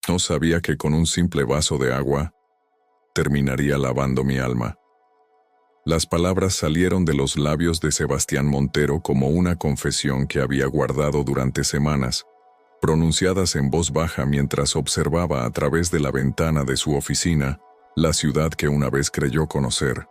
No sabía que con un simple vaso de agua terminaría lavando mi alma. Las palabras salieron de los labios de Sebastián Montero como una confesión que había guardado durante semanas, pronunciadas en voz baja mientras observaba a través de la ventana de su oficina la ciudad que una vez creyó conocer.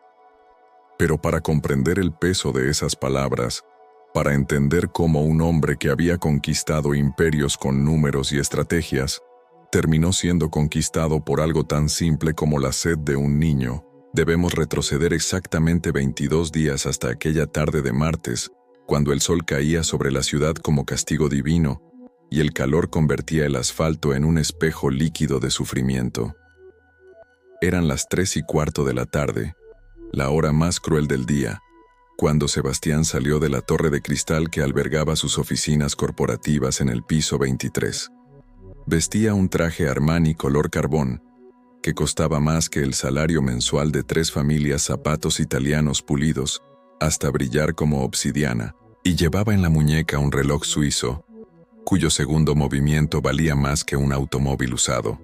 Pero para comprender el peso de esas palabras, para entender cómo un hombre que había conquistado imperios con números y estrategias, terminó siendo conquistado por algo tan simple como la sed de un niño, debemos retroceder exactamente 22 días hasta aquella tarde de martes, cuando el sol caía sobre la ciudad como castigo divino, y el calor convertía el asfalto en un espejo líquido de sufrimiento. Eran las 3:15 de la tarde, la hora más cruel del día, cuando Sebastián salió de la torre de cristal que albergaba sus oficinas corporativas en el piso 23. Vestía un traje Armani color carbón, que costaba más que el salario mensual de 3 familias zapatos italianos pulidos, hasta brillar como obsidiana, y llevaba en la muñeca un reloj suizo, cuyo segundo movimiento valía más que un automóvil usado.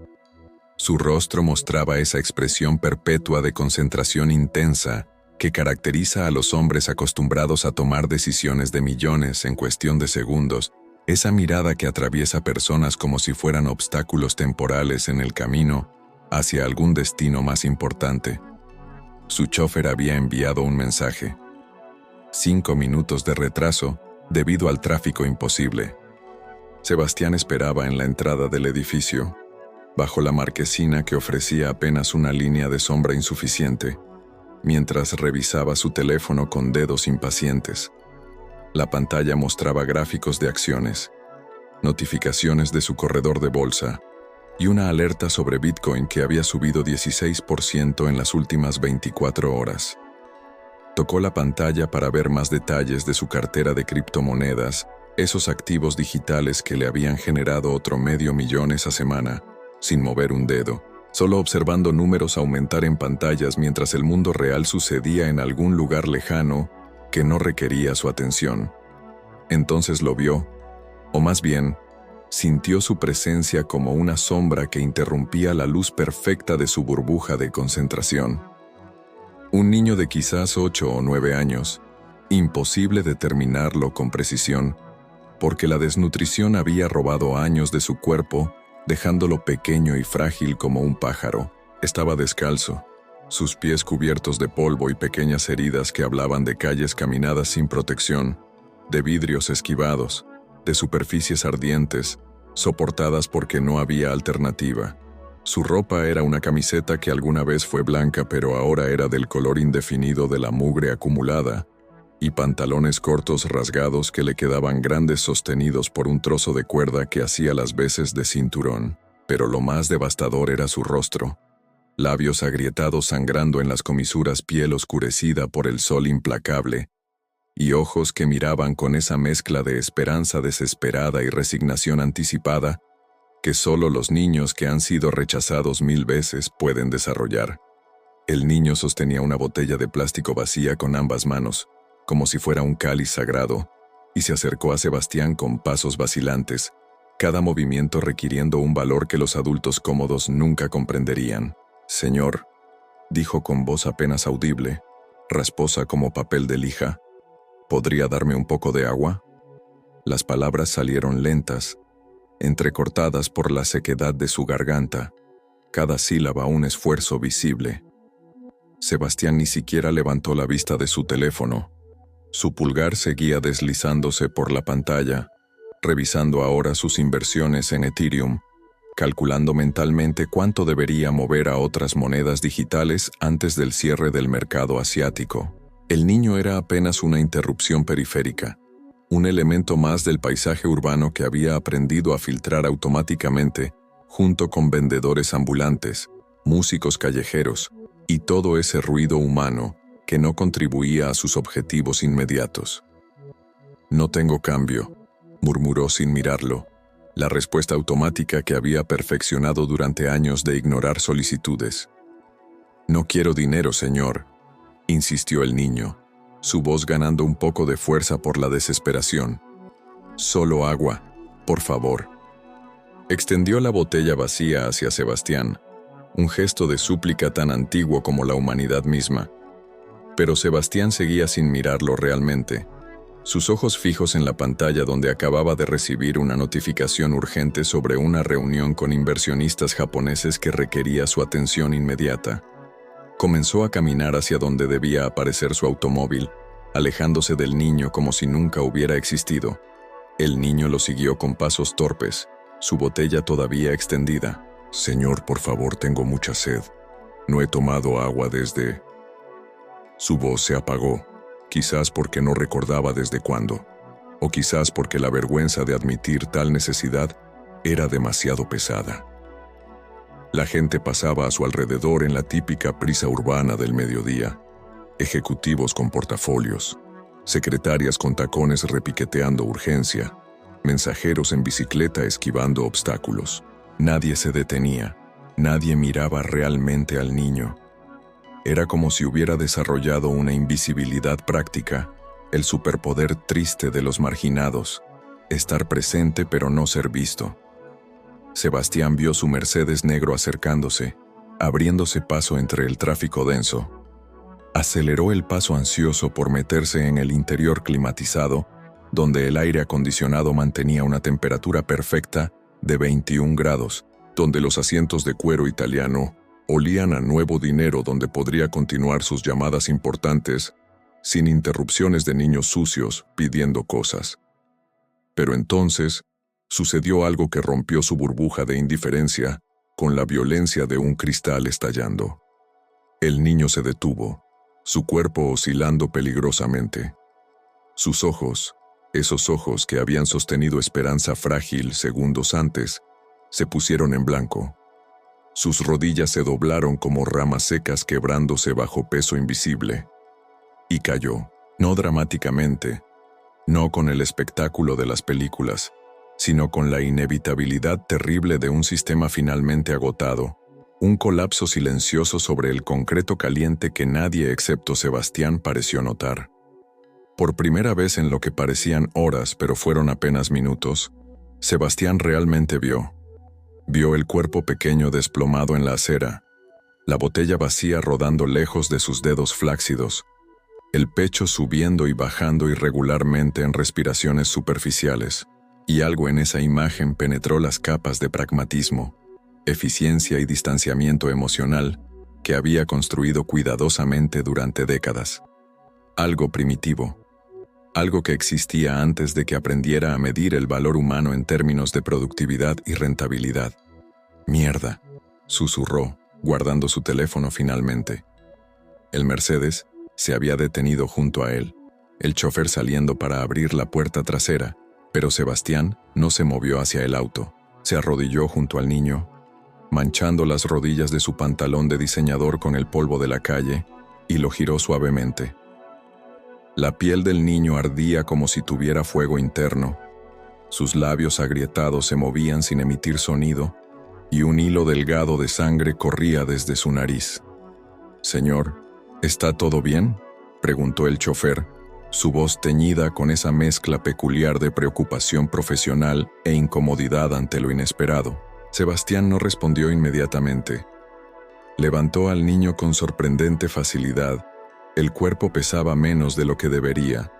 Su rostro mostraba esa expresión perpetua de concentración intensa que caracteriza a los hombres acostumbrados a tomar decisiones de millones en cuestión de segundos, esa mirada que atraviesa personas como si fueran obstáculos temporales en el camino hacia algún destino más importante. Su chofer había enviado un mensaje. 5 minutos de retraso debido al tráfico imposible. Sebastián esperaba en la entrada del edificio, bajo la marquesina que ofrecía apenas una línea de sombra insuficiente, mientras revisaba su teléfono con dedos impacientes. La pantalla mostraba gráficos de acciones, notificaciones de su corredor de bolsa y una alerta sobre Bitcoin que había subido 16% en las últimas 24 horas. Tocó la pantalla para ver más detalles de su cartera de criptomonedas, esos activos digitales que le habían generado otro $500,000 esa semana, sin mover un dedo, solo observando números aumentar en pantallas mientras el mundo real sucedía en algún lugar lejano que no requería su atención. Entonces lo vio, o más bien, sintió su presencia como una sombra que interrumpía la luz perfecta de su burbuja de concentración. Un niño de quizás 8 o 9 años, imposible determinarlo con precisión, porque la desnutrición había robado años de su cuerpo, dejándolo pequeño y frágil como un pájaro. Estaba descalzo, sus pies cubiertos de polvo y pequeñas heridas que hablaban de calles caminadas sin protección, de vidrios esquivados, de superficies ardientes, soportadas porque no había alternativa. Su ropa era una camiseta que alguna vez fue blanca pero ahora era del color indefinido de la mugre acumulada, y pantalones cortos rasgados que le quedaban grandes sostenidos por un trozo de cuerda que hacía las veces de cinturón. Pero lo más devastador era su rostro. Labios agrietados sangrando en las comisuras, piel oscurecida por el sol implacable, y ojos que miraban con esa mezcla de esperanza desesperada y resignación anticipada que solo los niños que han sido rechazados 1000 veces pueden desarrollar. El niño sostenía una botella de plástico vacía con ambas manos, como si fuera un cáliz sagrado, y se acercó a Sebastián con pasos vacilantes, cada movimiento requiriendo un valor que los adultos cómodos nunca comprenderían. «Señor», dijo con voz apenas audible, rasposa como papel de lija, «¿podría darme un poco de agua?». Las palabras salieron lentas, entrecortadas por la sequedad de su garganta, cada sílaba un esfuerzo visible. Sebastián ni siquiera levantó la vista de su teléfono. Su pulgar seguía deslizándose por la pantalla, revisando ahora sus inversiones en Ethereum, calculando mentalmente cuánto debería mover a otras monedas digitales antes del cierre del mercado asiático. El niño era apenas una interrupción periférica, un elemento más del paisaje urbano que había aprendido a filtrar automáticamente, junto con vendedores ambulantes, músicos callejeros, y todo ese ruido humano que no contribuía a sus objetivos inmediatos. «No tengo cambio», murmuró sin mirarlo, la respuesta automática que había perfeccionado durante años de ignorar solicitudes. «No quiero dinero, señor», insistió el niño, su voz ganando un poco de fuerza por la desesperación. «Solo agua, por favor». Extendió la botella vacía hacia Sebastián, un gesto de súplica tan antiguo como la humanidad misma. Pero Sebastián seguía sin mirarlo realmente, sus ojos fijos en la pantalla donde acababa de recibir una notificación urgente sobre una reunión con inversionistas japoneses que requería su atención inmediata. Comenzó a caminar hacia donde debía aparecer su automóvil, alejándose del niño como si nunca hubiera existido. El niño lo siguió con pasos torpes, su botella todavía extendida. «Señor, por favor, tengo mucha sed. No he tomado agua desde...» Su voz se apagó. Quizás porque no recordaba desde cuándo, o quizás porque la vergüenza de admitir tal necesidad era demasiado pesada. La gente pasaba a su alrededor en la típica prisa urbana del mediodía, ejecutivos con portafolios, secretarias con tacones repiqueteando urgencia, mensajeros en bicicleta esquivando obstáculos. Nadie se detenía, nadie miraba realmente al niño. Era como si hubiera desarrollado una invisibilidad práctica, el superpoder triste de los marginados, estar presente pero no ser visto. Sebastián vio su Mercedes negro acercándose, abriéndose paso entre el tráfico denso. Aceleró el paso ansioso por meterse en el interior climatizado, donde el aire acondicionado mantenía una temperatura perfecta de 21 grados, donde los asientos de cuero italiano olían a nuevo dinero, donde podría continuar sus llamadas importantes sin interrupciones de niños sucios pidiendo cosas. Pero entonces sucedió algo que rompió su burbuja de indiferencia con la violencia de un cristal estallando. El niño se detuvo, su cuerpo oscilando peligrosamente. Sus ojos, esos ojos que habían sostenido esperanza frágil segundos antes, se pusieron en blanco. Sus rodillas se doblaron como ramas secas quebrándose bajo peso invisible. Y cayó, no dramáticamente, no con el espectáculo de las películas, sino con la inevitabilidad terrible de un sistema finalmente agotado, un colapso silencioso sobre el concreto caliente que nadie excepto Sebastián pareció notar. Por primera vez en lo que parecían horas, pero fueron apenas minutos, Sebastián realmente vio. Vio el cuerpo pequeño desplomado en la acera, la botella vacía rodando lejos de sus dedos flácidos, el pecho subiendo y bajando irregularmente en respiraciones superficiales, y algo en esa imagen penetró las capas de pragmatismo, eficiencia y distanciamiento emocional que había construido cuidadosamente durante décadas. Algo primitivo, algo que existía antes de que aprendiera a medir el valor humano en términos de productividad y rentabilidad. «Mierda», susurró, guardando su teléfono finalmente. El Mercedes se había detenido junto a él, el chofer saliendo para abrir la puerta trasera, pero Sebastián no se movió hacia el auto. Se arrodilló junto al niño, manchando las rodillas de su pantalón de diseñador con el polvo de la calle, y lo giró suavemente. La piel del niño ardía como si tuviera fuego interno. Sus labios agrietados se movían sin emitir sonido, y un hilo delgado de sangre corría desde su nariz. «Señor, ¿está todo bien?», preguntó el chofer, su voz teñida con esa mezcla peculiar de preocupación profesional e incomodidad ante lo inesperado. Sebastián no respondió inmediatamente. Levantó al niño con sorprendente facilidad. El cuerpo pesaba menos de lo que debería,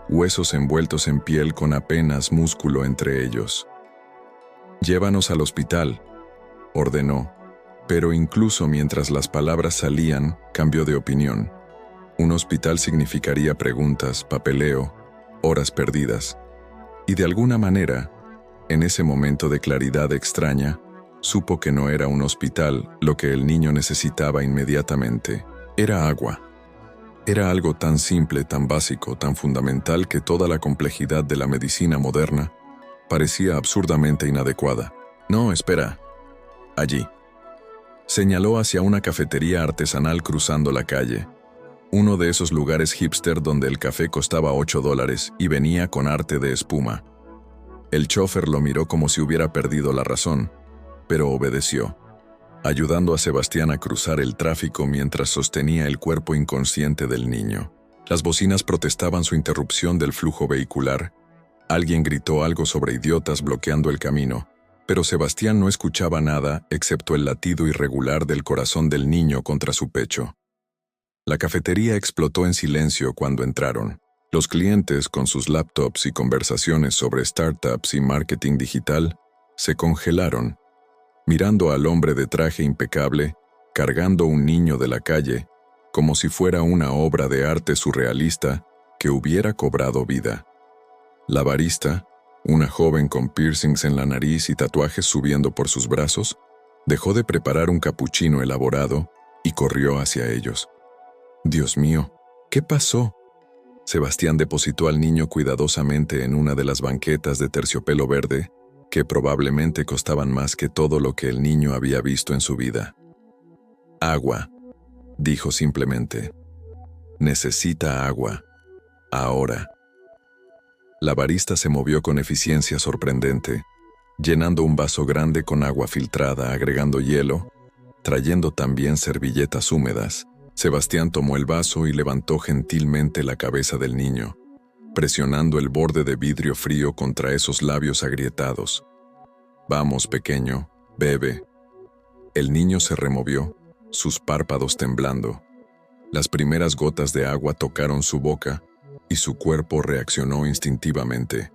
huesos envueltos en piel con apenas músculo entre ellos. «Llévanos al hospital», ordenó, pero incluso mientras las palabras salían, cambió de opinión. Un hospital significaría preguntas, papeleo, horas perdidas. Y de alguna manera, en ese momento de claridad extraña, supo que no era un hospital lo que el niño necesitaba inmediatamente. Era agua. Era algo tan simple, tan básico, tan fundamental que toda la complejidad de la medicina moderna parecía absurdamente inadecuada. «No, espera. Allí». Señaló hacia una cafetería artesanal cruzando la calle. Uno de esos lugares hipster donde el café costaba $8 y venía con arte de espuma. El chofer lo miró como si hubiera perdido la razón, pero obedeció, ayudando a Sebastián a cruzar el tráfico mientras sostenía el cuerpo inconsciente del niño. Las bocinas protestaban su interrupción del flujo vehicular. Alguien gritó algo sobre idiotas bloqueando el camino, Pero Sebastián no escuchaba nada excepto el latido irregular del corazón del niño contra su pecho. La cafetería explotó en silencio cuando entraron. Los clientes, con sus laptops y conversaciones sobre startups y marketing digital, se congelaron, mirando al hombre de traje impecable, cargando un niño de la calle, como si fuera una obra de arte surrealista que hubiera cobrado vida. La barista, una joven con piercings en la nariz y tatuajes subiendo por sus brazos, dejó de preparar un capuchino elaborado y corrió hacia ellos. «Dios mío, ¿qué pasó?». Sebastián depositó al niño cuidadosamente en una de las banquetas de terciopelo verde, que probablemente costaban más que todo lo que el niño había visto en su vida. «Agua», dijo simplemente. «Necesita agua. Ahora». La barista se movió con eficiencia sorprendente, llenando un vaso grande con agua filtrada, agregando hielo, trayendo también servilletas húmedas. Sebastián tomó el vaso y levantó gentilmente la cabeza del niño, presionando el borde de vidrio frío contra esos labios agrietados. «Vamos, pequeño, bebe». El niño se removió, sus párpados temblando. Las primeras gotas de agua tocaron su boca y su cuerpo reaccionó instintivamente.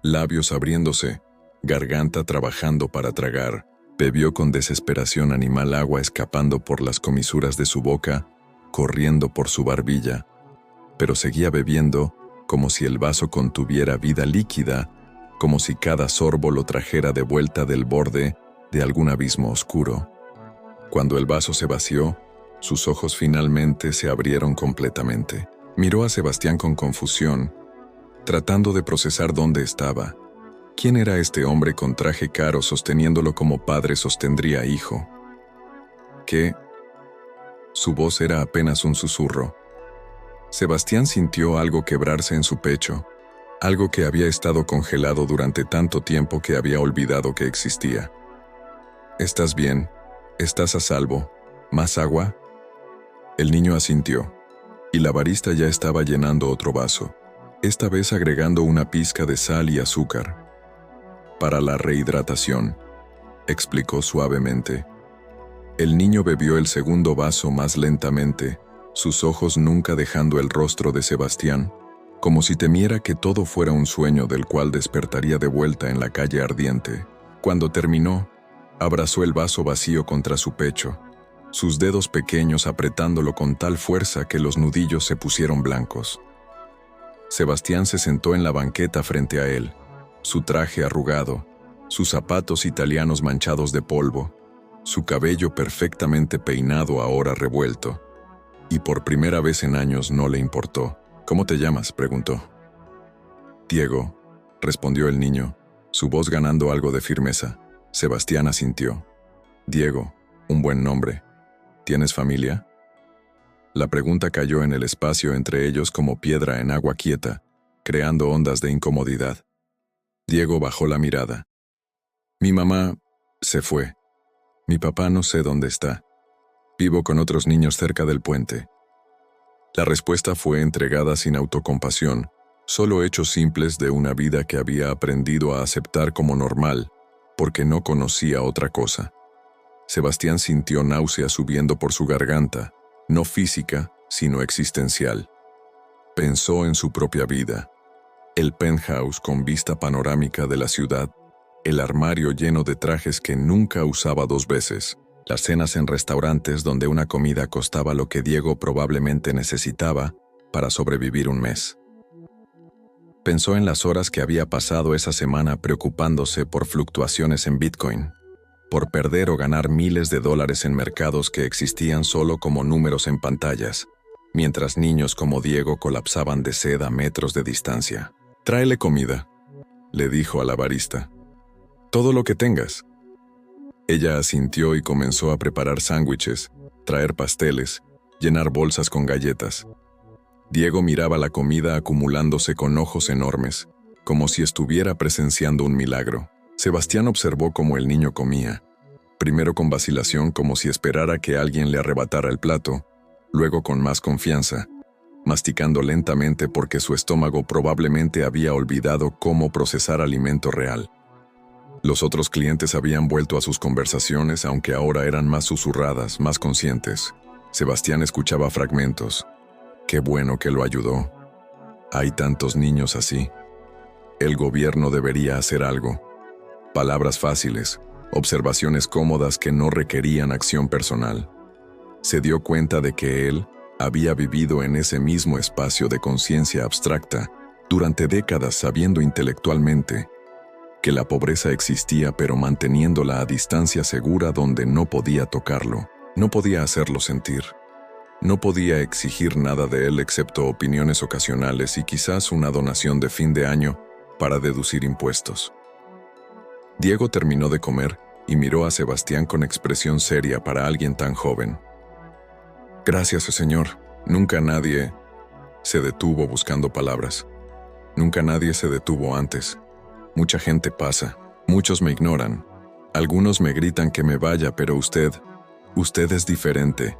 Labios abriéndose, garganta trabajando para tragar, bebió con desesperación animal agua escapando por las comisuras de su boca, corriendo por su barbilla, pero seguía bebiendo como si el vaso contuviera vida líquida, como si cada sorbo lo trajera de vuelta del borde de algún abismo oscuro. Cuando el vaso se vació, sus ojos finalmente se abrieron completamente. Miró a Sebastián con confusión, tratando de procesar dónde estaba. ¿Quién era este hombre con traje caro sosteniéndolo como padre sostendría hijo? ¿Qué? Su voz era apenas un susurro. Sebastián sintió algo quebrarse en su pecho, algo que había estado congelado durante tanto tiempo que había olvidado que existía. «¿Estás bien? ¿Estás a salvo? ¿Más agua?». El niño asintió, y la barista ya estaba llenando otro vaso, esta vez agregando una pizca de sal y azúcar. «Para la rehidratación», explicó suavemente. El niño bebió el segundo vaso más lentamente, sus ojos nunca dejando el rostro de Sebastián, como si temiera que todo fuera un sueño del cual despertaría de vuelta en la calle ardiente. Cuando terminó, abrazó el vaso vacío contra su pecho, sus dedos pequeños apretándolo con tal fuerza que los nudillos se pusieron blancos. Sebastián se sentó en la banqueta frente a él, su traje arrugado, sus zapatos italianos manchados de polvo, su cabello perfectamente peinado ahora revuelto. Y por primera vez en años no le importó. «¿Cómo te llamas?», preguntó. «Diego», respondió el niño, su voz ganando algo de firmeza. Sebastián asintió. «Diego, un buen nombre. ¿Tienes familia?». La pregunta cayó en el espacio entre ellos como piedra en agua quieta, creando ondas de incomodidad. Diego bajó la mirada. «Mi mamá se fue. Mi papá no sé dónde está. Vivo con otros niños cerca del puente». La respuesta fue entregada sin autocompasión, solo hechos simples de una vida que había aprendido a aceptar como normal, porque no conocía otra cosa. Sebastián sintió náusea subiendo por su garganta, no física, sino existencial. Pensó en su propia vida. El penthouse con vista panorámica de la ciudad, el armario lleno de trajes que nunca usaba 2 veces, las cenas en restaurantes donde una comida costaba lo que Diego probablemente necesitaba para sobrevivir un mes. Pensó en las horas que había pasado esa semana preocupándose por fluctuaciones en Bitcoin, por perder o ganar miles de dólares en mercados que existían solo como números en pantallas, mientras niños como Diego colapsaban de sed a metros de distancia. «Tráele comida», le dijo a la barista. «Todo lo que tengas». Ella asintió y comenzó a preparar sándwiches, traer pasteles, llenar bolsas con galletas. Diego miraba la comida acumulándose con ojos enormes, como si estuviera presenciando un milagro. Sebastián observó cómo el niño comía, primero con vacilación como si esperara que alguien le arrebatara el plato, luego con más confianza, masticando lentamente porque su estómago probablemente había olvidado cómo procesar alimento real. Los otros clientes habían vuelto a sus conversaciones, aunque ahora eran más susurradas, más conscientes. Sebastián escuchaba fragmentos. Qué bueno que lo ayudó. Hay tantos niños así. El gobierno debería hacer algo. Palabras fáciles, observaciones cómodas que no requerían acción personal. Se dio cuenta de que él había vivido en ese mismo espacio de conciencia abstracta durante décadas, sabiendo intelectualmente que la pobreza existía, pero manteniéndola a distancia segura donde no podía tocarlo, no podía hacerlo sentir. No podía exigir nada de él excepto opiniones ocasionales y quizás una donación de fin de año para deducir impuestos. Diego terminó de comer y miró a Sebastián con expresión seria para alguien tan joven. Gracias, señor. Nunca nadie se detuvo buscando palabras. Nunca nadie se detuvo antes. Mucha gente pasa. Muchos me ignoran. Algunos me gritan que me vaya, pero usted es diferente.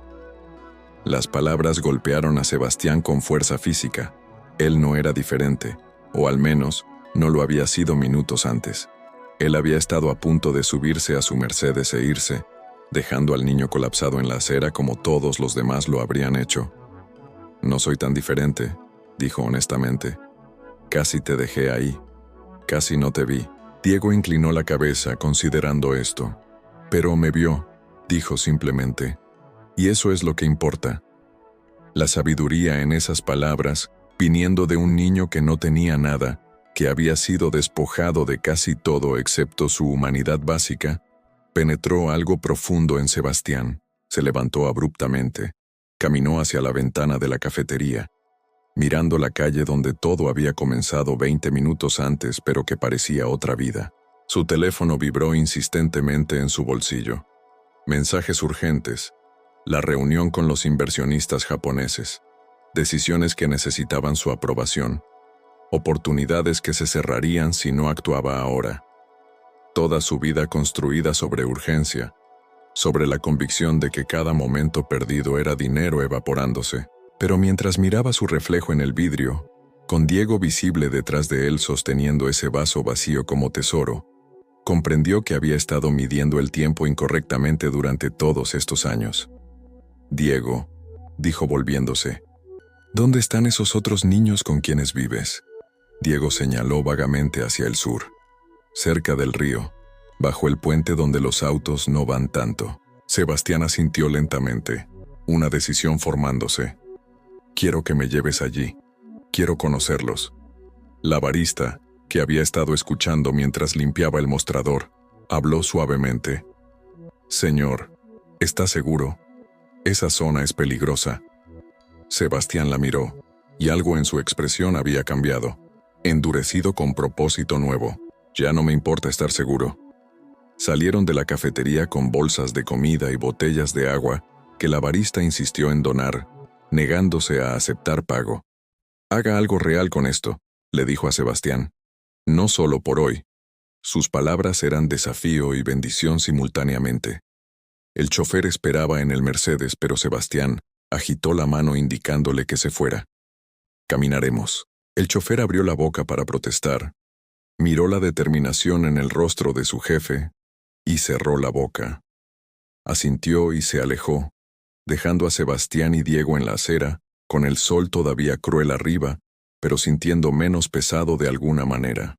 Las palabras golpearon a Sebastián con fuerza física. Él no era diferente, o al menos no lo había sido minutos antes. Él había estado a punto de subirse a su Mercedes e irse, dejando al niño colapsado en la acera como todos los demás lo habrían hecho. No soy tan diferente, dijo honestamente. Casi te dejé ahí. Casi no te vi. Diego inclinó la cabeza considerando esto. Pero me vio, dijo simplemente. Y eso es lo que importa. La sabiduría en esas palabras, viniendo de un niño que no tenía nada, que había sido despojado de casi todo excepto su humanidad básica, penetró algo profundo en Sebastián. Se levantó abruptamente. Caminó hacia la ventana de la cafetería, mirando la calle donde todo había comenzado 20 minutos antes, pero que parecía otra vida. Su teléfono vibró insistentemente en su bolsillo. Mensajes urgentes. La reunión con los inversionistas japoneses. Decisiones que necesitaban su aprobación. Oportunidades que se cerrarían si no actuaba ahora. Toda su vida construida sobre urgencia, sobre la convicción de que cada momento perdido era dinero evaporándose. Pero mientras miraba su reflejo en el vidrio, con Diego visible detrás de él sosteniendo ese vaso vacío como tesoro, comprendió que había estado midiendo el tiempo incorrectamente durante todos estos años. Diego, dijo volviéndose, ¿dónde están esos otros niños con quienes vives? Diego señaló vagamente hacia el sur, cerca del río, bajo el puente donde los autos no van tanto. Sebastián asintió lentamente, una decisión formándose. Quiero que me lleves allí. Quiero conocerlos. La barista, que había estado escuchando mientras limpiaba el mostrador, habló suavemente. Señor, ¿está seguro? Esa zona es peligrosa. Sebastián la miró, y algo en su expresión había cambiado, endurecido con propósito nuevo. Ya no me importa estar seguro. Salieron de la cafetería con bolsas de comida y botellas de agua que la barista insistió en donar, negándose a aceptar pago. Haga algo real con esto, le dijo a Sebastián. No solo por hoy. Sus palabras eran desafío y bendición simultáneamente. El chofer esperaba en el Mercedes, pero Sebastián agitó la mano indicándole que se fuera. Caminaremos. El chofer abrió la boca para protestar, miró la determinación en el rostro de su jefe y cerró la boca. Asintió y se alejó, dejando a Sebastián y Diego en la acera, con el sol todavía cruel arriba, pero sintiendo menos pesado de alguna manera.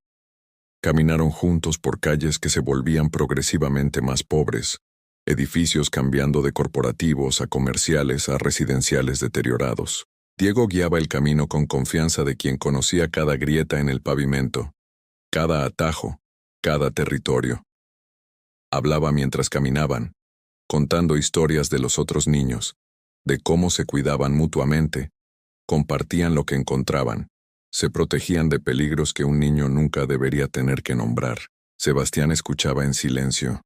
Caminaron juntos por calles que se volvían progresivamente más pobres, edificios cambiando de corporativos a comerciales a residenciales deteriorados. Diego guiaba el camino con confianza de quien conocía cada grieta en el pavimento, cada atajo, cada territorio. Hablaba mientras caminaban, contando historias de los otros niños, de cómo se cuidaban mutuamente, compartían lo que encontraban, se protegían de peligros que un niño nunca debería tener que nombrar. Sebastián escuchaba en silencio,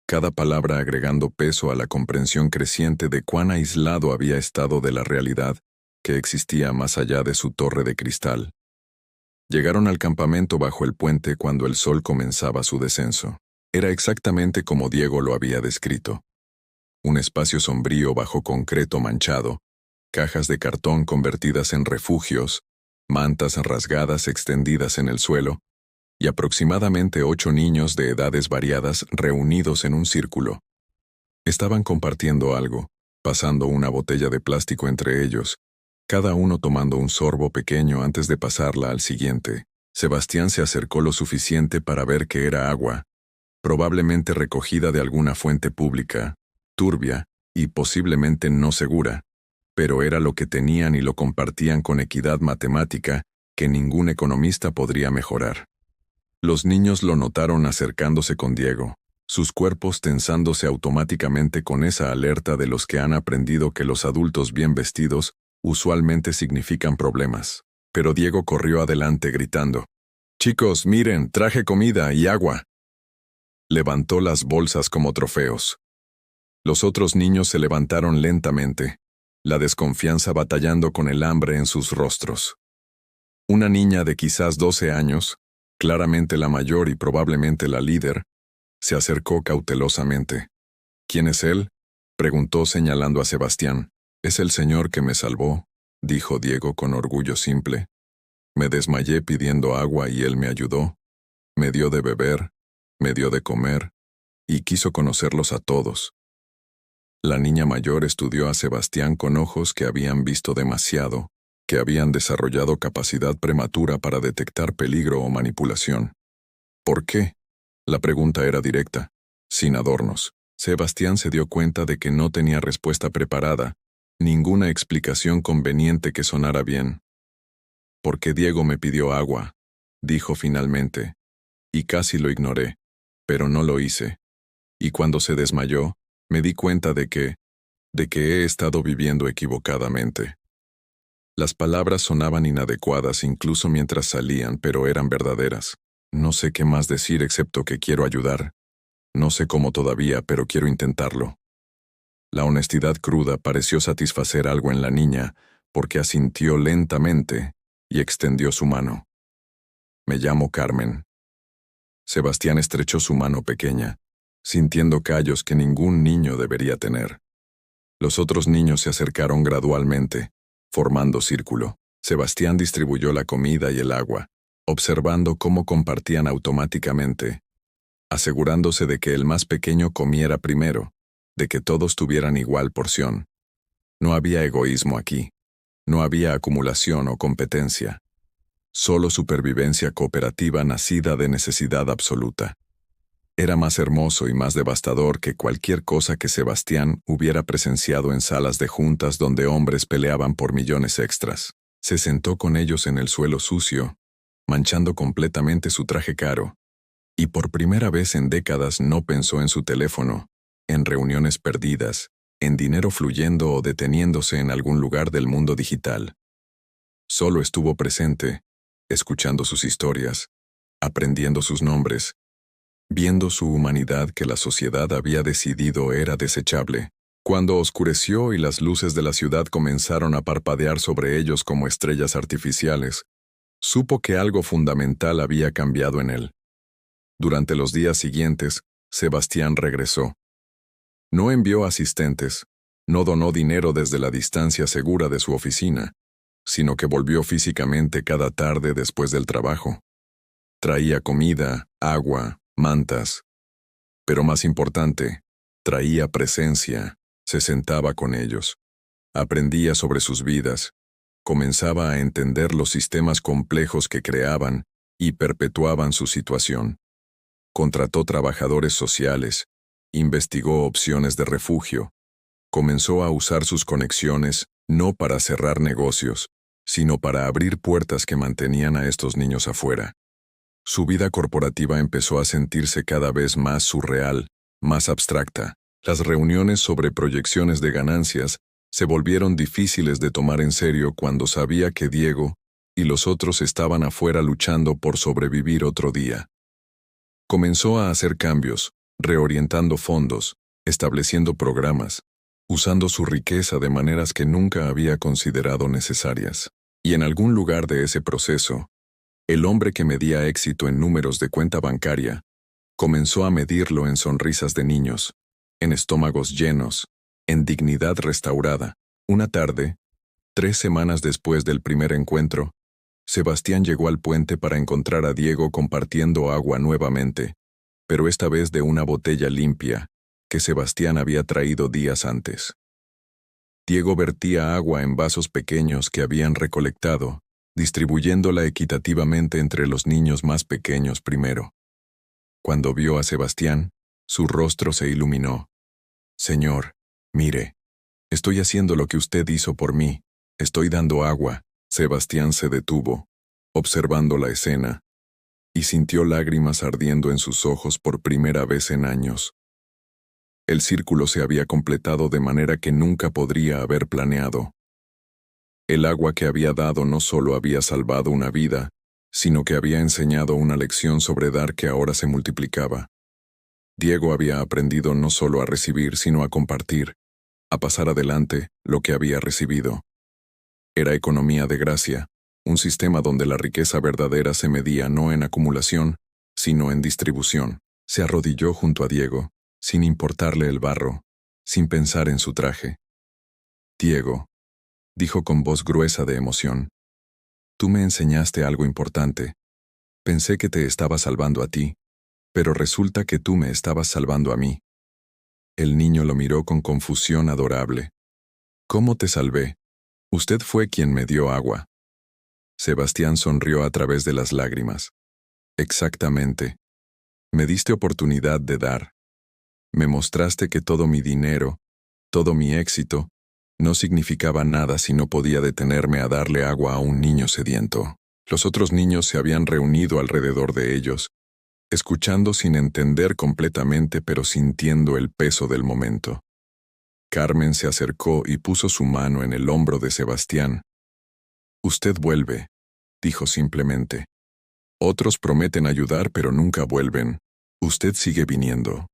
cada palabra agregando peso a la comprensión creciente de cuán aislado había estado de la realidad que existía más allá de su torre de cristal. Llegaron al campamento bajo el puente cuando el sol comenzaba su descenso. Era exactamente como Diego lo había descrito. Un espacio sombrío bajo concreto manchado, cajas de cartón convertidas en refugios, mantas rasgadas extendidas en el suelo, y aproximadamente 8 niños de edades variadas reunidos en un círculo. Estaban compartiendo algo, pasando una botella de plástico entre ellos, cada uno tomando un sorbo pequeño antes de pasarla al siguiente. Sebastián se acercó lo suficiente para ver que era agua, probablemente recogida de alguna fuente pública, turbia y posiblemente no segura, pero era lo que tenían y lo compartían con equidad matemática que ningún economista podría mejorar. Los niños lo notaron acercándose con Diego, sus cuerpos tensándose automáticamente con esa alerta de los que han aprendido que los adultos bien vestidos usualmente significan problemas. Pero Diego corrió adelante gritando: «Chicos, miren, traje comida y agua». Levantó las bolsas como trofeos. Los otros niños se levantaron lentamente, la desconfianza batallando con el hambre en sus rostros. Una niña de quizás 12 años, claramente la mayor y probablemente la líder, se acercó cautelosamente. «¿Quién es él?», preguntó señalando a Sebastián. «Es el señor que me salvó», dijo Diego con orgullo simple. «Me desmayé pidiendo agua y él me ayudó. Me dio de beber, me dio de comer, y quiso conocerlos a todos». La niña mayor estudió a Sebastián con ojos que habían visto demasiado, que habían desarrollado capacidad prematura para detectar peligro o manipulación. ¿Por qué? La pregunta era directa, sin adornos. Sebastián se dio cuenta de que no tenía respuesta preparada, ninguna explicación conveniente que sonara bien. «Porque Diego me pidió agua», dijo finalmente, y casi lo ignoré, pero no lo hice. Y cuando se desmayó, me di cuenta de que he estado viviendo equivocadamente. Las palabras sonaban inadecuadas incluso mientras salían, pero eran verdaderas. No sé qué más decir excepto que quiero ayudar. No sé cómo todavía, pero quiero intentarlo. La honestidad cruda pareció satisfacer algo en la niña, porque asintió lentamente y extendió su mano. «Me llamo Carmen». Sebastián estrechó su mano pequeña, sintiendo callos que ningún niño debería tener. Los otros niños se acercaron gradualmente, formando círculo. Sebastián distribuyó la comida y el agua, observando cómo compartían automáticamente, asegurándose de que el más pequeño comiera primero, de que todos tuvieran igual porción. No había egoísmo aquí, no había acumulación o competencia, solo supervivencia cooperativa nacida de necesidad absoluta. Era más hermoso y más devastador que cualquier cosa que Sebastián hubiera presenciado en salas de juntas donde hombres peleaban por millones extras. Se sentó con ellos en el suelo sucio, manchando completamente su traje caro, y por primera vez en décadas no pensó en su teléfono, en reuniones perdidas, en dinero fluyendo o deteniéndose en algún lugar del mundo digital. Solo estuvo presente, escuchando sus historias, aprendiendo sus nombres, viendo su humanidad que la sociedad había decidido era desechable. Cuando oscureció y las luces de la ciudad comenzaron a parpadear sobre ellos como estrellas artificiales, supo que algo fundamental había cambiado en él. Durante los días siguientes, Sebastián regresó. No envió asistentes, no donó dinero desde la distancia segura de su oficina, sino que volvió físicamente cada tarde después del trabajo. Traía comida, agua, mantas. Pero más importante, traía presencia, se sentaba con ellos. Aprendía sobre sus vidas, comenzaba a entender los sistemas complejos que creaban y perpetuaban su situación. Contrató trabajadores sociales, investigó opciones de refugio, comenzó a usar sus conexiones no para cerrar negocios, sino para abrir puertas que mantenían a estos niños afuera. Su vida corporativa empezó a sentirse cada vez más surreal, más abstracta. Las reuniones sobre proyecciones de ganancias se volvieron difíciles de tomar en serio cuando sabía que Diego y los otros estaban afuera luchando por sobrevivir otro día. Comenzó a hacer cambios, reorientando fondos, estableciendo programas, usando su riqueza de maneras que nunca había considerado necesarias. Y en algún lugar de ese proceso, el hombre que medía éxito en números de cuenta bancaria comenzó a medirlo en sonrisas de niños, en estómagos llenos, en dignidad restaurada. Una tarde, 3 semanas después del primer encuentro, Sebastián llegó al puente para encontrar a Diego compartiendo agua nuevamente, pero esta vez de una botella limpia, que Sebastián había traído días antes. Diego vertía agua en vasos pequeños que habían recolectado, distribuyéndola equitativamente entre los niños más pequeños primero. Cuando vio a Sebastián, su rostro se iluminó. «Señor, mire, estoy haciendo lo que usted hizo por mí, estoy dando agua». Sebastián se detuvo, observando la escena, y sintió lágrimas ardiendo en sus ojos por primera vez en años. El círculo se había completado de manera que nunca podría haber planeado. El agua que había dado no solo había salvado una vida, sino que había enseñado una lección sobre dar que ahora se multiplicaba. Diego había aprendido no solo a recibir, sino a compartir, a pasar adelante lo que había recibido. Era economía de gracia, un sistema donde la riqueza verdadera se medía no en acumulación, sino en distribución. Se arrodilló junto a Diego, sin importarle el barro, sin pensar en su traje. «Diego», dijo con voz gruesa de emoción, «tú me enseñaste algo importante. Pensé que te estaba salvando a ti, pero resulta que tú me estabas salvando a mí». El niño lo miró con confusión adorable. «¿Cómo te salvé? Usted fue quien me dio agua». Sebastián sonrió a través de las lágrimas. «Exactamente. Me diste oportunidad de dar. Me mostraste que todo mi dinero, todo mi éxito, no significaba nada si no podía detenerme a darle agua a un niño sediento». Los otros niños se habían reunido alrededor de ellos, escuchando sin entender completamente pero sintiendo el peso del momento. Carmen se acercó y puso su mano en el hombro de Sebastián. «Usted vuelve», dijo simplemente. «Otros prometen ayudar pero nunca vuelven. Usted sigue viniendo».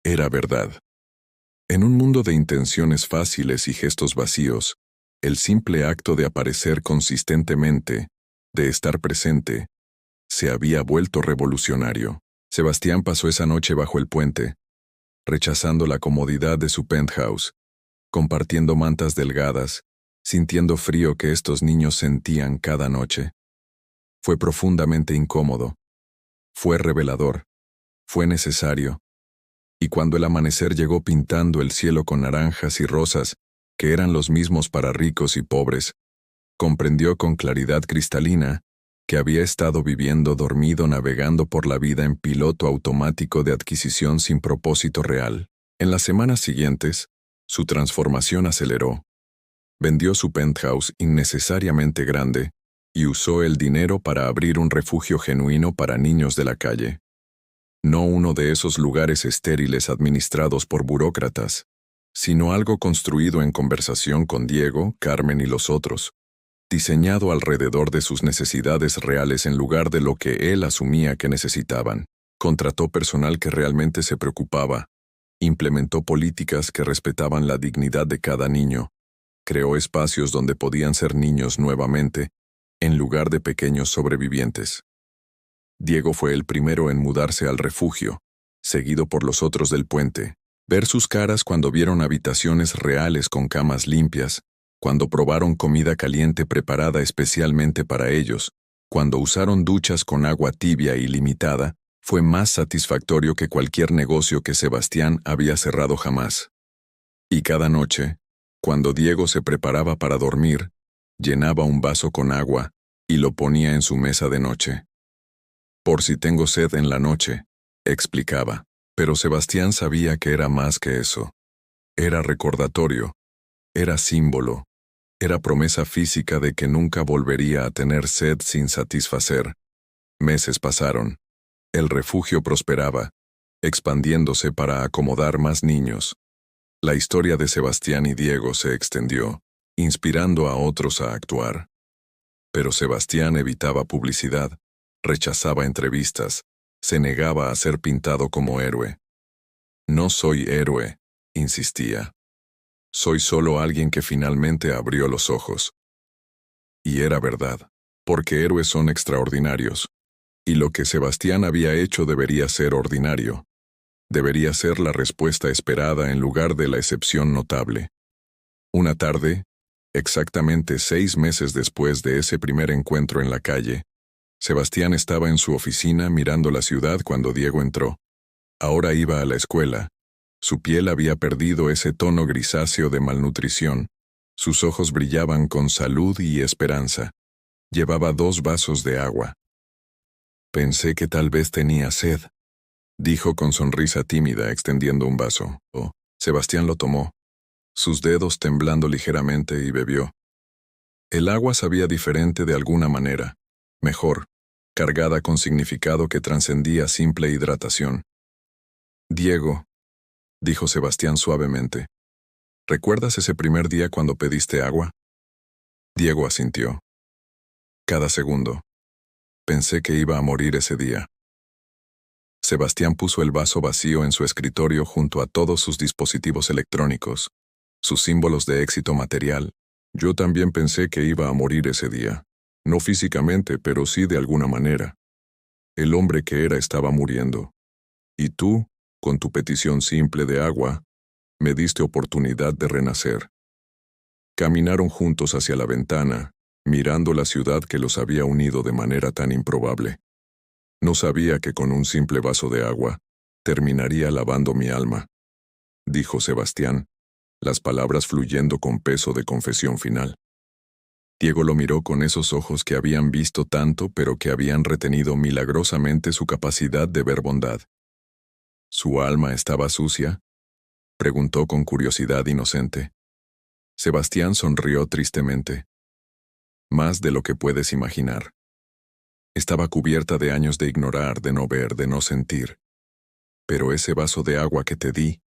Era verdad. En un mundo de intenciones fáciles y gestos vacíos, el simple acto de aparecer consistentemente, de estar presente, se había vuelto revolucionario. Sebastián pasó esa noche bajo el puente, rechazando la comodidad de su penthouse, compartiendo mantas delgadas, sintiendo frío que estos niños sentían cada noche. Fue profundamente incómodo. Fue revelador. Fue necesario. Y cuando el amanecer llegó pintando el cielo con naranjas y rosas, que eran los mismos para ricos y pobres, comprendió con claridad cristalina que había estado viviendo dormido navegando por la vida en piloto automático de adquisición sin propósito real. En las semanas siguientes, su transformación aceleró. Vendió su penthouse innecesariamente grande y usó el dinero para abrir un refugio genuino para niños de la calle. No uno de esos lugares estériles administrados por burócratas, sino algo construido en conversación con Diego, Carmen y los otros, diseñado alrededor de sus necesidades reales en lugar de lo que él asumía que necesitaban. Contrató personal que realmente se preocupaba, implementó políticas que respetaban la dignidad de cada niño, creó espacios donde podían ser niños nuevamente, en lugar de pequeños sobrevivientes. Diego fue el primero en mudarse al refugio, seguido por los otros del puente. Ver sus caras cuando vieron habitaciones reales con camas limpias, cuando probaron comida caliente preparada especialmente para ellos, cuando usaron duchas con agua tibia y limitada, fue más satisfactorio que cualquier negocio que Sebastián había cerrado jamás. Y cada noche, cuando Diego se preparaba para dormir, llenaba un vaso con agua y lo ponía en su mesa de noche. «Por si tengo sed en la noche», explicaba. Pero Sebastián sabía que era más que eso. Era recordatorio, era símbolo, era promesa física de que nunca volvería a tener sed sin satisfacer. Meses pasaron. El refugio prosperaba, expandiéndose para acomodar más niños. La historia de Sebastián y Diego se extendió, inspirando a otros a actuar. Pero Sebastián evitaba publicidad, rechazaba entrevistas, se negaba a ser pintado como héroe. «No soy héroe», insistía. «Soy solo alguien que finalmente abrió los ojos». Y era verdad, porque héroes son extraordinarios. Y lo que Sebastián había hecho debería ser ordinario. Debería ser la respuesta esperada en lugar de la excepción notable. Una tarde, Exactamente 6 meses después de ese primer encuentro en la calle, Sebastián estaba en su oficina mirando la ciudad cuando Diego entró. Ahora iba a la escuela. Su piel había perdido ese tono grisáceo de malnutrición. Sus ojos brillaban con salud y esperanza. Llevaba 2 vasos de agua. Pensé que tal vez tenía sed, dijo con sonrisa tímida extendiendo un vaso. Sebastián lo tomó, sus dedos temblando ligeramente, y bebió. El agua sabía diferente de alguna manera, mejor, cargada con significado que trascendía simple hidratación. Diego, dijo Sebastián suavemente, ¿recuerdas ese primer día cuando pediste agua? Diego asintió. Cada segundo. Pensé que iba a morir ese día. Sebastián puso el vaso vacío en su escritorio junto a todos sus dispositivos electrónicos, sus símbolos de éxito material. Yo también pensé que iba a morir ese día. No físicamente, pero sí de alguna manera. El hombre que era estaba muriendo. Y tú, con tu petición simple de agua, me diste oportunidad de renacer. Caminaron juntos hacia la ventana, mirando la ciudad que los había unido de manera tan improbable. No sabía que con un simple vaso de agua, terminaría lavando mi alma, dijo Sebastián, las palabras fluyendo con peso de confesión final. Diego lo miró con esos ojos que habían visto tanto pero que habían retenido milagrosamente su capacidad de ver bondad. ¿Su alma estaba sucia?, preguntó con curiosidad inocente. Sebastián sonrió tristemente. Más de lo que puedes imaginar. Estaba cubierta de años de ignorar, de no ver, de no sentir. Pero ese vaso de agua que te di,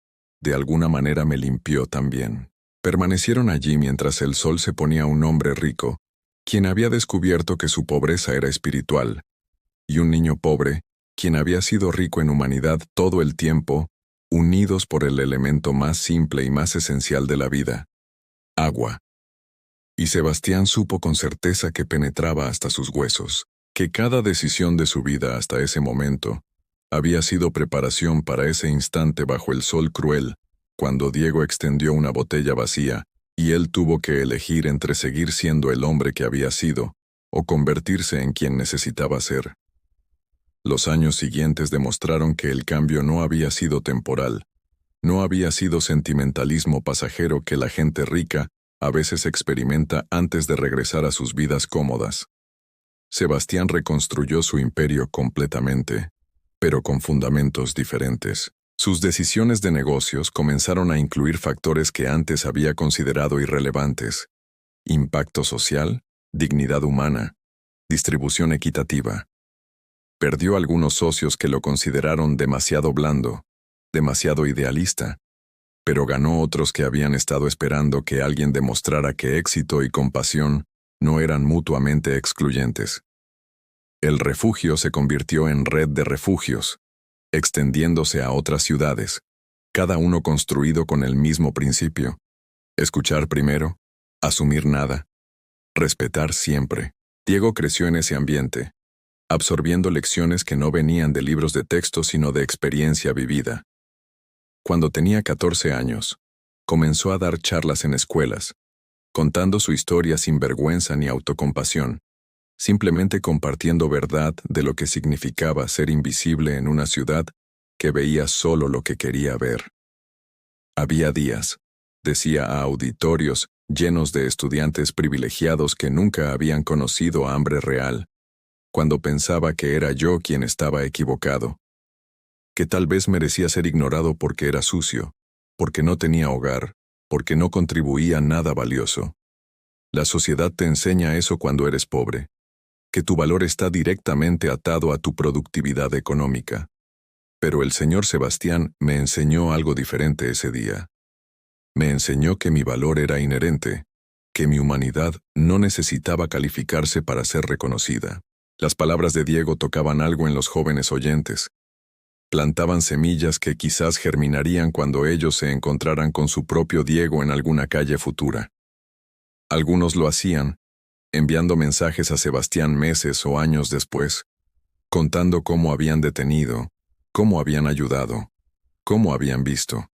de alguna manera me limpió también. Permanecieron allí mientras el sol se ponía un hombre rico, quien había descubierto que su pobreza era espiritual, y un niño pobre, quien había sido rico en humanidad todo el tiempo, unidos por el elemento más simple y más esencial de la vida: agua. Y Sebastián supo con certeza que penetraba hasta sus huesos, que cada decisión de su vida hasta ese momento había sido preparación para ese instante bajo el sol cruel, cuando Diego extendió una botella vacía, y él tuvo que elegir entre seguir siendo el hombre que había sido, o convertirse en quien necesitaba ser. Los años siguientes demostraron que el cambio no había sido temporal, no había sido sentimentalismo pasajero que la gente rica a veces experimenta antes de regresar a sus vidas cómodas. Sebastián reconstruyó su imperio completamente, pero con fundamentos diferentes. Sus decisiones de negocios comenzaron a incluir factores que antes había considerado irrelevantes: impacto social, dignidad humana, distribución equitativa. Perdió algunos socios que lo consideraron demasiado blando, demasiado idealista, pero ganó otros que habían estado esperando que alguien demostrara que éxito y compasión no eran mutuamente excluyentes. El refugio se convirtió en red de refugios, extendiéndose a otras ciudades, cada uno construido con el mismo principio: escuchar primero, asumir nada, respetar siempre. Diego creció en ese ambiente, absorbiendo lecciones que no venían de libros de texto sino de experiencia vivida. Cuando tenía 14 años, comenzó a dar charlas en escuelas, contando su historia sin vergüenza ni autocompasión, simplemente compartiendo verdad de lo que significaba ser invisible en una ciudad que veía solo lo que quería ver. Había días, decía a auditorios llenos de estudiantes privilegiados que nunca habían conocido hambre real, cuando pensaba que era yo quien estaba equivocado, que tal vez merecía ser ignorado porque era sucio, porque no tenía hogar, porque no contribuía nada valioso. La sociedad te enseña eso cuando eres pobre, que tu valor está directamente atado a tu productividad económica. Pero el señor Sebastián me enseñó algo diferente ese día. Me enseñó que mi valor era inherente, que mi humanidad no necesitaba calificarse para ser reconocida. Las palabras de Diego tocaban algo en los jóvenes oyentes. Plantaban semillas que quizás germinarían cuando ellos se encontraran con su propio Diego en alguna calle futura. Algunos lo hacían, enviando mensajes a Sebastián meses o años después, contando cómo habían detenido, cómo habían ayudado, cómo habían visto.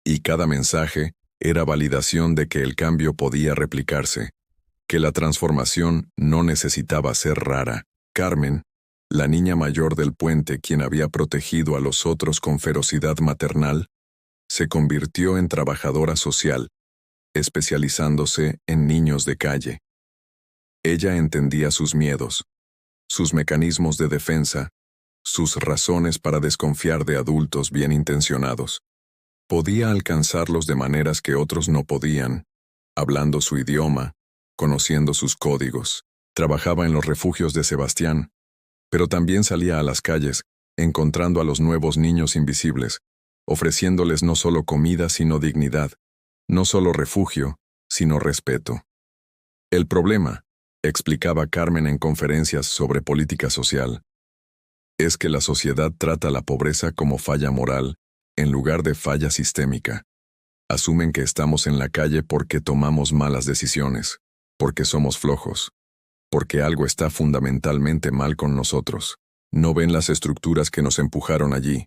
Y cada mensaje, Era validación de que el cambio podía replicarse, que la transformación no necesitaba ser rara. Carmen, la niña mayor del puente quien había protegido a los otros con ferocidad maternal, se convirtió en trabajadora social, especializándose en niños de calle. Ella entendía sus miedos, sus mecanismos de defensa, sus razones para desconfiar de adultos bien intencionados. Podía alcanzarlos de maneras que otros no podían, hablando su idioma, conociendo sus códigos. Trabajaba en los refugios de Sebastián, pero también salía a las calles, encontrando a los nuevos niños invisibles, ofreciéndoles no solo comida sino dignidad, no solo refugio, sino respeto. El problema, explicaba Carmen en conferencias sobre política social, es que la sociedad trata la pobreza como falla moral, en lugar de falla sistémica. Asumen que estamos en la calle porque tomamos malas decisiones, porque somos flojos, porque algo está fundamentalmente mal con nosotros. No ven las estructuras que nos empujaron allí.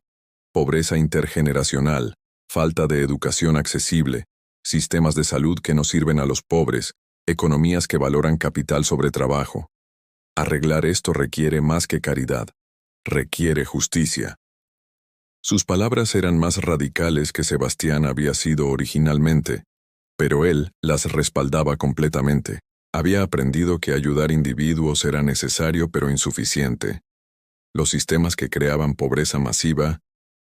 Pobreza intergeneracional, falta de educación accesible, sistemas de salud que no sirven a los pobres, economías que valoran capital sobre trabajo. Arreglar esto requiere más que caridad, requiere justicia. Sus palabras eran más radicales que Sebastián había sido originalmente, pero él las respaldaba completamente. Había aprendido que ayudar individuos era necesario pero insuficiente. Los sistemas que creaban pobreza masiva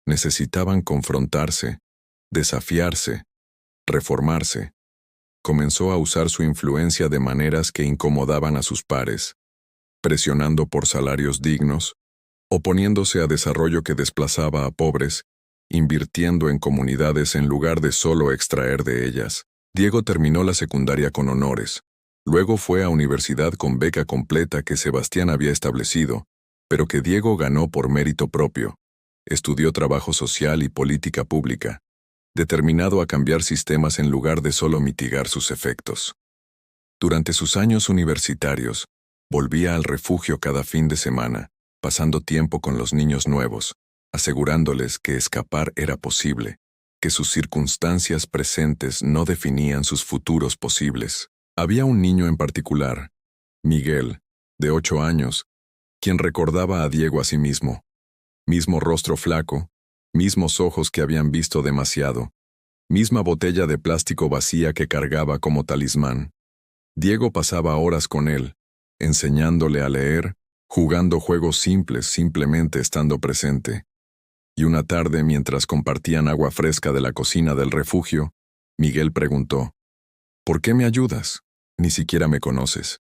necesitaban confrontarse, desafiarse, reformarse. Comenzó a usar su influencia de maneras que incomodaban a sus pares, presionando por salarios dignos, oponiéndose a desarrollo que desplazaba a pobres, invirtiendo en comunidades en lugar de solo extraer de ellas. Diego terminó la secundaria con honores. Luego fue a universidad con beca completa que Sebastián había establecido, pero que Diego ganó por mérito propio. Estudió trabajo social y política pública, determinado a cambiar sistemas en lugar de solo mitigar sus efectos. Durante sus años universitarios, volvía al refugio cada fin de semana, pasando tiempo con los niños nuevos, asegurándoles que escapar era posible, que sus circunstancias presentes no definían sus futuros posibles. Había un niño en particular, Miguel, de 8 años, quien recordaba a Diego a sí mismo. Mismo rostro flaco, mismos ojos que habían visto demasiado, misma botella de plástico vacía que cargaba como talismán. Diego pasaba horas con él, enseñándole a leer, jugando juegos simples simplemente estando presente. Y una tarde, mientras compartían agua fresca de la cocina del refugio, Miguel preguntó, ¿por qué me ayudas? Ni siquiera me conoces.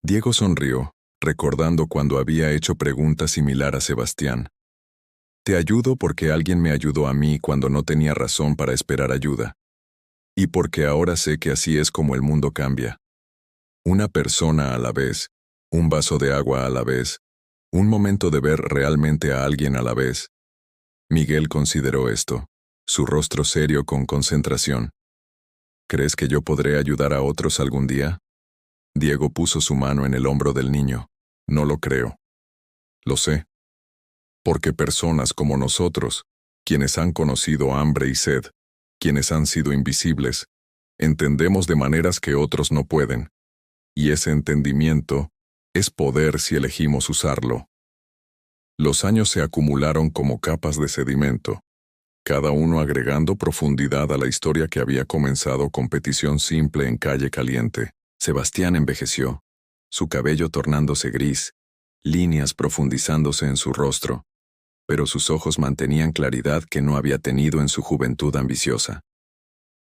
Diego sonrió, recordando cuando había hecho preguntas similar a Sebastián. Te ayudo porque alguien me ayudó a mí cuando no tenía razón para esperar ayuda. Y porque ahora sé que así es como el mundo cambia. Una persona a la vez, un vaso de agua a la vez, un momento de ver realmente a alguien a la vez. Miguel consideró esto, su rostro serio con concentración. ¿Crees que yo podré ayudar a otros algún día? Diego puso su mano en el hombro del niño. No lo creo. Lo sé. Porque personas como nosotros, quienes han conocido hambre y sed, quienes han sido invisibles, entendemos de maneras que otros no pueden. Y ese entendimiento es poder si elegimos usarlo. Los años se acumularon como capas de sedimento, cada uno agregando profundidad a la historia que había comenzado con petición simple en Calle Caliente. Sebastián envejeció, su cabello tornándose gris, líneas profundizándose en su rostro, pero sus ojos mantenían claridad que no había tenido en su juventud ambiciosa.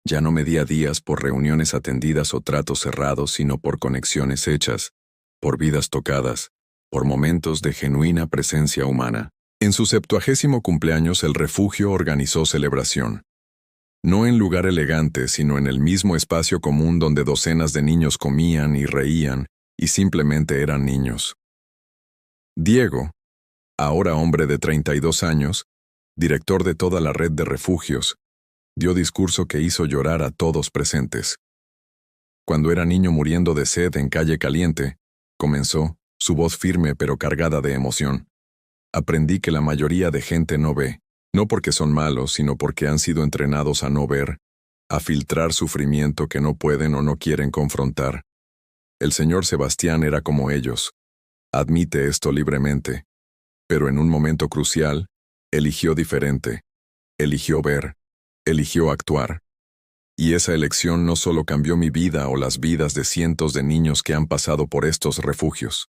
Ya no medía días por reuniones atendidas o tratos cerrados, sino por conexiones hechas, por vidas tocadas, por momentos de genuina presencia humana. En su 70º cumpleaños el refugio organizó celebración. No en lugar elegante, sino en el mismo espacio común donde docenas de niños comían y reían, y simplemente eran niños. Diego, ahora hombre de 32 años, director de toda la red de refugios, dio discurso que hizo llorar a todos presentes. Cuando era niño muriendo de sed en Calle Caliente, comenzó, su voz firme pero cargada de emoción. Aprendí que la mayoría de gente no ve, no porque son malos, sino porque han sido entrenados a no ver, a filtrar sufrimiento que no pueden o no quieren confrontar. El señor Sebastián era como ellos. Admite esto libremente. Pero en un momento crucial, eligió diferente. Eligió ver. Eligió actuar. Y esa elección no solo cambió mi vida o las vidas de cientos de niños que han pasado por estos refugios.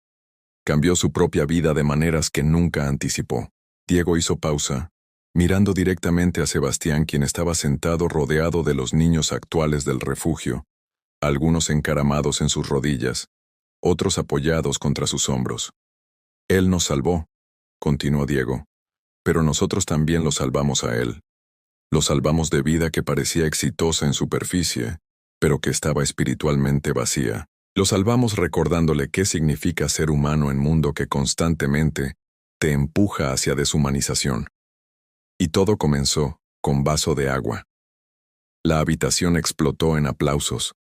Cambió su propia vida de maneras que nunca anticipó. Diego hizo pausa, mirando directamente a Sebastián, quien estaba sentado rodeado de los niños actuales del refugio, algunos encaramados en sus rodillas, otros apoyados contra sus hombros. Él nos salvó, continuó Diego, pero nosotros también lo salvamos a él. Lo salvamos de vida que parecía exitosa en superficie, pero que estaba espiritualmente vacía. Lo salvamos recordándole qué significa ser humano en mundo que constantemente te empuja hacia deshumanización. Y todo comenzó con vaso de agua. La habitación explotó en aplausos,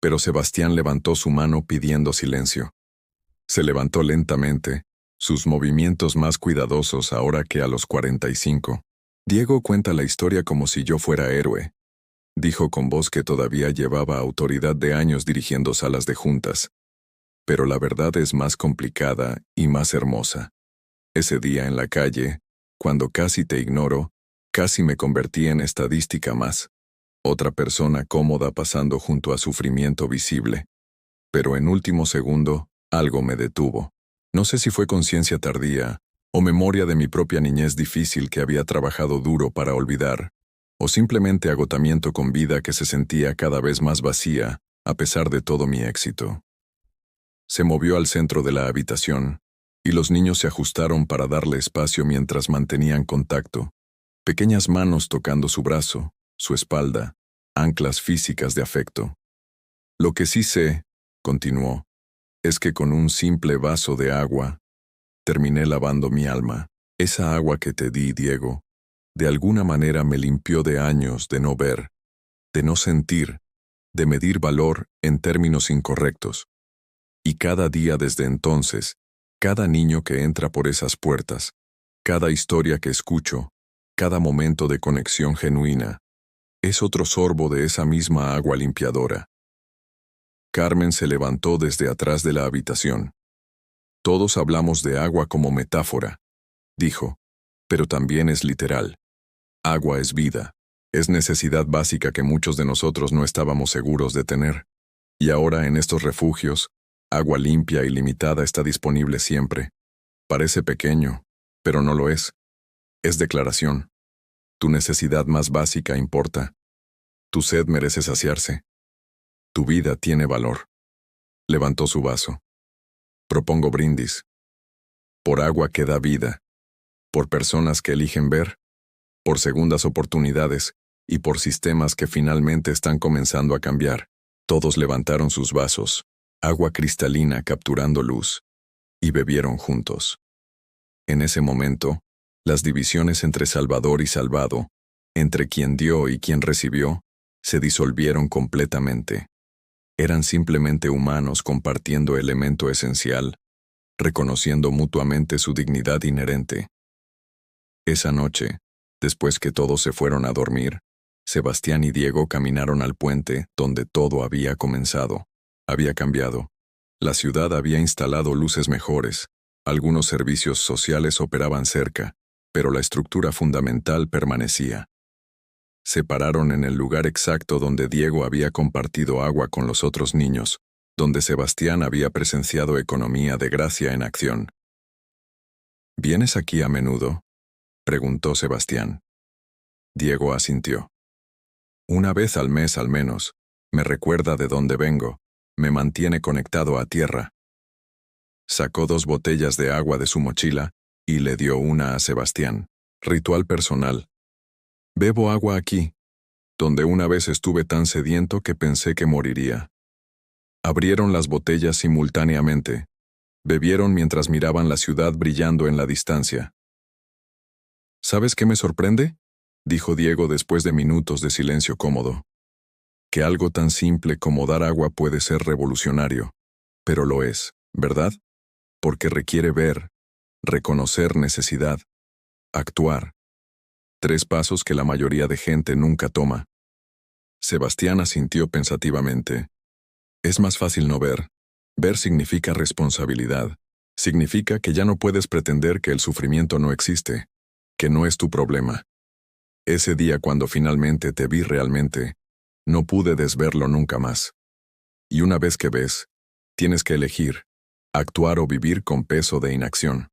pero Sebastián levantó su mano pidiendo silencio. Se levantó lentamente, sus movimientos más cuidadosos ahora que a los 45. Diego cuenta la historia como si yo fuera héroe, dijo con voz que todavía llevaba autoridad de años dirigiendo salas de juntas. Pero la verdad es más complicada y más hermosa. Ese día en la calle, cuando casi te ignoro, casi me convertí en estadística más. Otra persona cómoda pasando junto a sufrimiento visible. Pero en último segundo, algo me detuvo. No sé si fue conciencia tardía, o memoria de mi propia niñez difícil que había trabajado duro para olvidar, o simplemente agotamiento con vida que se sentía cada vez más vacía, a pesar de todo mi éxito. Se movió al centro de la habitación, y los niños se ajustaron para darle espacio mientras mantenían contacto, pequeñas manos tocando su brazo, su espalda, anclas físicas de afecto. Lo que sí sé, continuó, es que con un simple vaso de agua, terminé lavando mi alma. Esa agua que te di, Diego, de alguna manera me limpió de años de no ver, de no sentir, de medir valor en términos incorrectos. Y cada día desde entonces, cada niño que entra por esas puertas, cada historia que escucho, cada momento de conexión genuina, es otro sorbo de esa misma agua limpiadora. Carmen se levantó desde atrás de la habitación. Todos hablamos de agua como metáfora, dijo, pero también es literal. Agua es vida, es necesidad básica que muchos de nosotros no estábamos seguros de tener. Y ahora en estos refugios, agua limpia y limitada está disponible siempre. Parece pequeño, pero no lo es. Es declaración. Tu necesidad más básica importa. Tu sed merece saciarse. Tu vida tiene valor. Levantó su vaso. Propongo brindis. Por agua que da vida. Por personas que eligen ver. Por segundas oportunidades. Y por sistemas que finalmente están comenzando a cambiar. Todos levantaron sus vasos. Agua cristalina capturando luz. Y bebieron juntos. En ese momento, las divisiones entre salvador y salvado, entre quien dio y quien recibió, se disolvieron completamente. Eran simplemente humanos compartiendo elemento esencial, reconociendo mutuamente su dignidad inherente. Esa noche, después que todos se fueron a dormir, Sebastián y Diego caminaron al puente donde todo había comenzado. Había cambiado. La ciudad había instalado luces mejores, algunos servicios sociales operaban cerca, pero la estructura fundamental permanecía. Se pararon en el lugar exacto donde Diego había compartido agua con los otros niños, donde Sebastián había presenciado economía de gracia en acción. ¿Vienes aquí a menudo?, preguntó Sebastián. Diego asintió. Una vez al mes al menos, me recuerda de dónde vengo, me mantiene conectado a tierra. Sacó 2 botellas de agua de su mochila y le dio una a Sebastián. Ritual personal. Bebo agua aquí, donde una vez estuve tan sediento que pensé que moriría. Abrieron las botellas simultáneamente. Bebieron mientras miraban la ciudad brillando en la distancia. ¿Sabes qué me sorprende?, dijo Diego después de minutos de silencio cómodo. Que algo tan simple como dar agua puede ser revolucionario. Pero lo es, ¿verdad? Porque requiere ver, reconocer necesidad, actuar. 3 pasos que la mayoría de gente nunca toma. Sebastián asintió pensativamente. Es más fácil no ver. Ver significa responsabilidad. Significa que ya no puedes pretender que el sufrimiento no existe, que no es tu problema. Ese día cuando finalmente te vi realmente, no pude desverlo nunca más. Y una vez que ves, tienes que elegir, actuar o vivir con peso de inacción.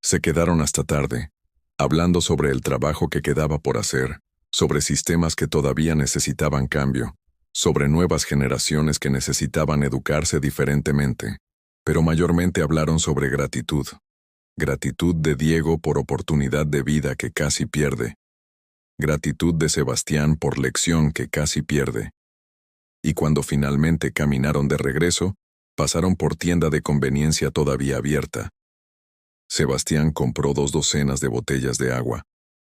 Se quedaron hasta tarde, hablando sobre el trabajo que quedaba por hacer, sobre sistemas que todavía necesitaban cambio, sobre nuevas generaciones que necesitaban educarse diferentemente, pero mayormente hablaron sobre gratitud. Gratitud de Diego por oportunidad de vida que casi pierde. Gratitud de Sebastián por lección que casi pierde. Y cuando finalmente caminaron de regreso, pasaron por tienda de conveniencia todavía abierta. Sebastián compró 2 docenas de botellas de agua,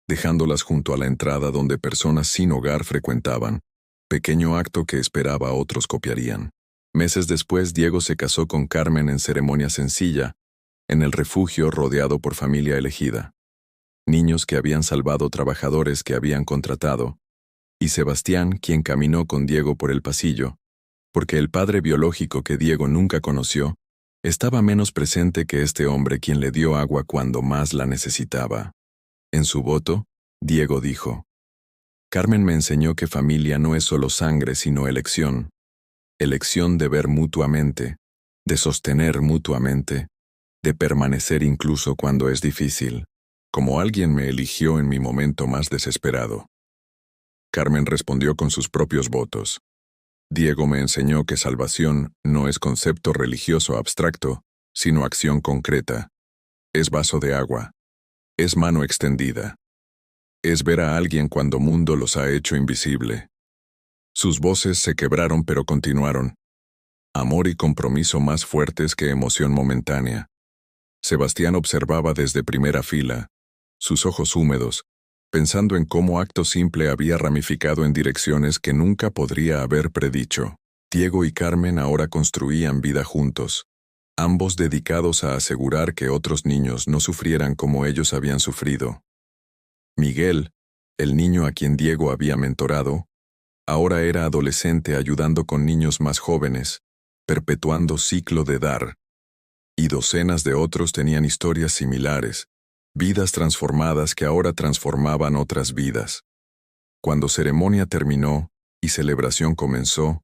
dejándolas junto a la entrada donde personas sin hogar frecuentaban, pequeño acto que esperaba otros copiarían. Meses después, Diego se casó con Carmen en ceremonia sencilla, en el refugio rodeado por familia elegida. Niños que habían salvado trabajadores que habían contratado, y Sebastián quien caminó con Diego por el pasillo, porque el padre biológico que Diego nunca conoció, estaba menos presente que este hombre quien le dio agua cuando más la necesitaba. En su voto, Diego dijo: Carmen me enseñó que familia no es solo sangre sino elección. Elección de ver mutuamente, de sostener mutuamente, de permanecer incluso cuando es difícil, como alguien me eligió en mi momento más desesperado. Carmen respondió con sus propios votos. Diego me enseñó que salvación no es concepto religioso abstracto, sino acción concreta. Es vaso de agua. Es mano extendida. Es ver a alguien cuando mundo los ha hecho invisible. Sus voces se quebraron pero continuaron. Amor y compromiso más fuertes que emoción momentánea. Sebastián observaba desde primera fila, sus ojos húmedos, pensando en cómo acto simple había ramificado en direcciones que nunca podría haber predicho. Diego y Carmen ahora construían vida juntos, ambos dedicados a asegurar que otros niños no sufrieran como ellos habían sufrido. Miguel, el niño a quien Diego había mentorado, ahora era adolescente ayudando con niños más jóvenes, perpetuando ciclo de dar. Y docenas de otros tenían historias similares, vidas transformadas que ahora transformaban otras vidas. Cuando ceremonia terminó y celebración comenzó,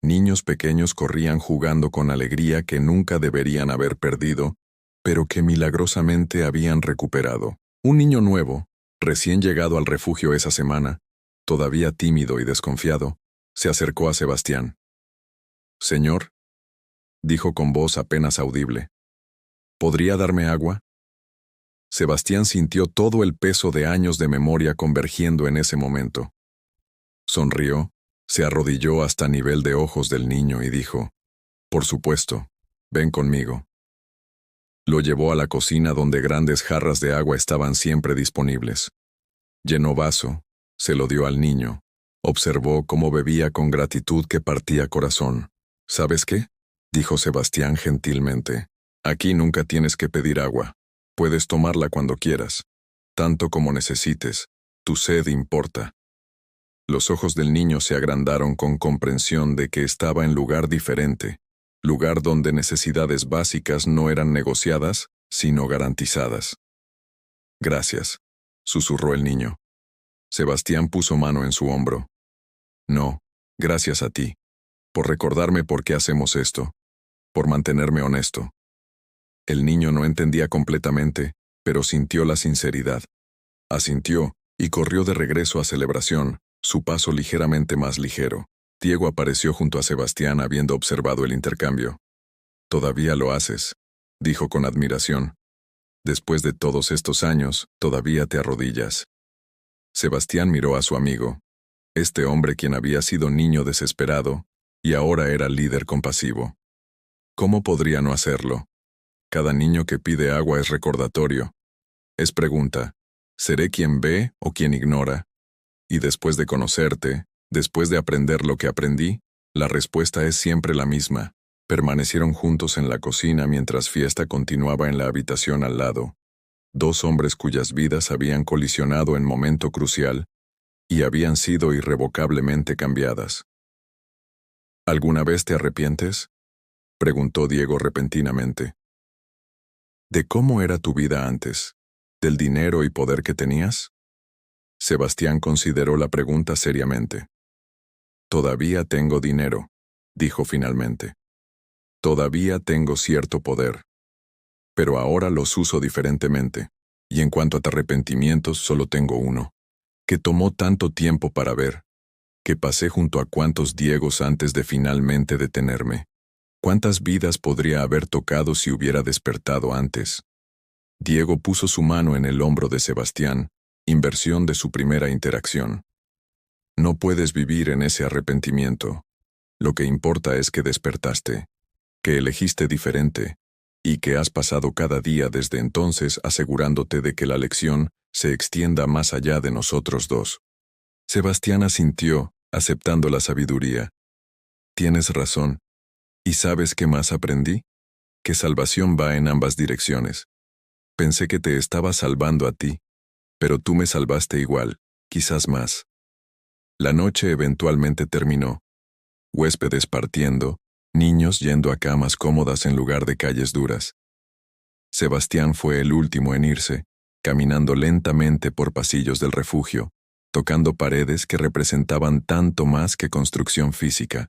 niños pequeños corrían jugando con alegría que nunca deberían haber perdido, pero que milagrosamente habían recuperado. Un niño nuevo, recién llegado al refugio esa semana, todavía tímido y desconfiado, se acercó a Sebastián. «Señor», dijo con voz apenas audible, «¿podría darme agua?» Sebastián sintió todo el peso de años de memoria convergiendo en ese momento. Sonrió, se arrodilló hasta nivel de ojos del niño y dijo: «Por supuesto, ven conmigo». Lo llevó a la cocina donde grandes jarras de agua estaban siempre disponibles. Llenó vaso, se lo dio al niño, observó cómo bebía con gratitud que partía corazón. «¿Sabes qué?», dijo Sebastián gentilmente. «Aquí nunca tienes que pedir agua. Puedes tomarla cuando quieras, tanto como necesites. Tu sed importa». Los ojos del niño se agrandaron con comprensión de que estaba en lugar diferente, lugar donde necesidades básicas no eran negociadas, sino garantizadas. «Gracias», susurró el niño. Sebastián puso mano en su hombro. «No, gracias a ti, por recordarme por qué hacemos esto, por mantenerme honesto». El niño no entendía completamente, pero sintió la sinceridad. Asintió y corrió de regreso a celebración, su paso ligeramente más ligero. Diego apareció junto a Sebastián habiendo observado el intercambio. «Todavía lo haces», dijo con admiración. «Después de todos estos años, todavía te arrodillas». Sebastián miró a su amigo, este hombre quien había sido niño desesperado, y ahora era líder compasivo. ¿Cómo podría no hacerlo? Cada niño que pide agua es recordatorio. Es pregunta: ¿seré quien ve o quien ignora? Y después de conocerte, después de aprender lo que aprendí, la respuesta es siempre la misma. Permanecieron juntos en la cocina mientras fiesta continuaba en la habitación al lado. 2 hombres cuyas vidas habían colisionado en momento crucial, y habían sido irrevocablemente cambiadas. ¿Alguna vez te arrepientes?, preguntó Diego repentinamente. ¿De cómo era tu vida antes? ¿Del dinero y poder que tenías? Sebastián consideró la pregunta seriamente. Todavía tengo dinero, dijo finalmente. Todavía tengo cierto poder. Pero ahora los uso diferentemente, y en cuanto a arrepentimientos solo tengo uno, que tomó tanto tiempo para ver, que pasé junto a cuantos Diegos antes de finalmente detenerme. ¿Cuántas vidas podría haber tocado si hubiera despertado antes? Diego puso su mano en el hombro de Sebastián, inversión de su primera interacción. No puedes vivir en ese arrepentimiento. Lo que importa es que despertaste, que elegiste diferente, y que has pasado cada día desde entonces asegurándote de que la lección se extienda más allá de nosotros dos. Sebastián asintió, aceptando la sabiduría. Tienes razón. ¿Y sabes qué más aprendí? Que salvación va en ambas direcciones. Pensé que te estaba salvando a ti, pero tú me salvaste igual, quizás más. La noche eventualmente terminó. Huéspedes partiendo, niños yendo a camas cómodas en lugar de calles duras. Sebastián fue el último en irse, caminando lentamente por pasillos del refugio, tocando paredes que representaban tanto más que construcción física.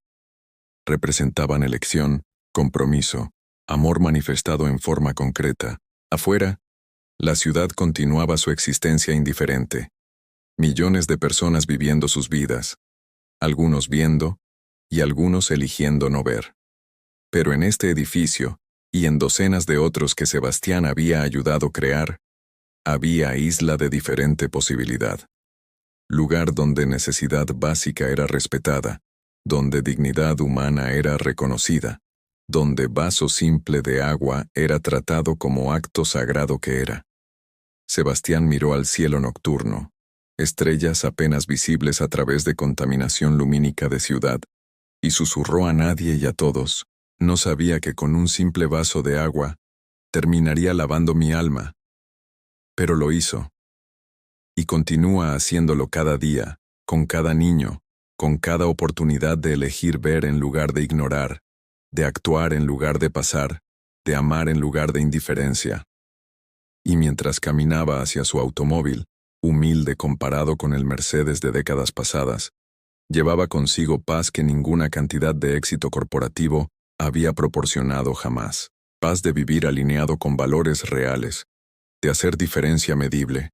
Representaban elección, compromiso, amor manifestado en forma concreta. Afuera, la ciudad continuaba su existencia indiferente. Millones de personas viviendo sus vidas, algunos viendo y algunos eligiendo no ver. Pero en este edificio, y en docenas de otros que Sebastián había ayudado a crear, había isla de diferente posibilidad. Lugar donde necesidad básica era respetada, donde dignidad humana era reconocida, donde vaso simple de agua era tratado como acto sagrado que era. Sebastián miró al cielo nocturno, estrellas apenas visibles a través de contaminación lumínica de ciudad, y susurró a nadie y a todos, no sabía que con un simple vaso de agua terminaría lavando mi alma. Pero lo hizo. Y continúa haciéndolo cada día, con cada niño, con cada oportunidad de elegir ver en lugar de ignorar, de actuar en lugar de pasar, de amar en lugar de indiferencia. Y mientras caminaba hacia su automóvil, humilde comparado con el Mercedes de décadas pasadas, llevaba consigo paz que ninguna cantidad de éxito corporativo había proporcionado jamás. Paz de vivir alineado con valores reales, de hacer diferencia medible,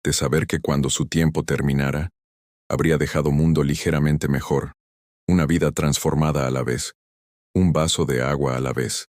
de saber que cuando su tiempo terminara, habría dejado mundo ligeramente mejor, una vida transformada a la vez, un vaso de agua a la vez.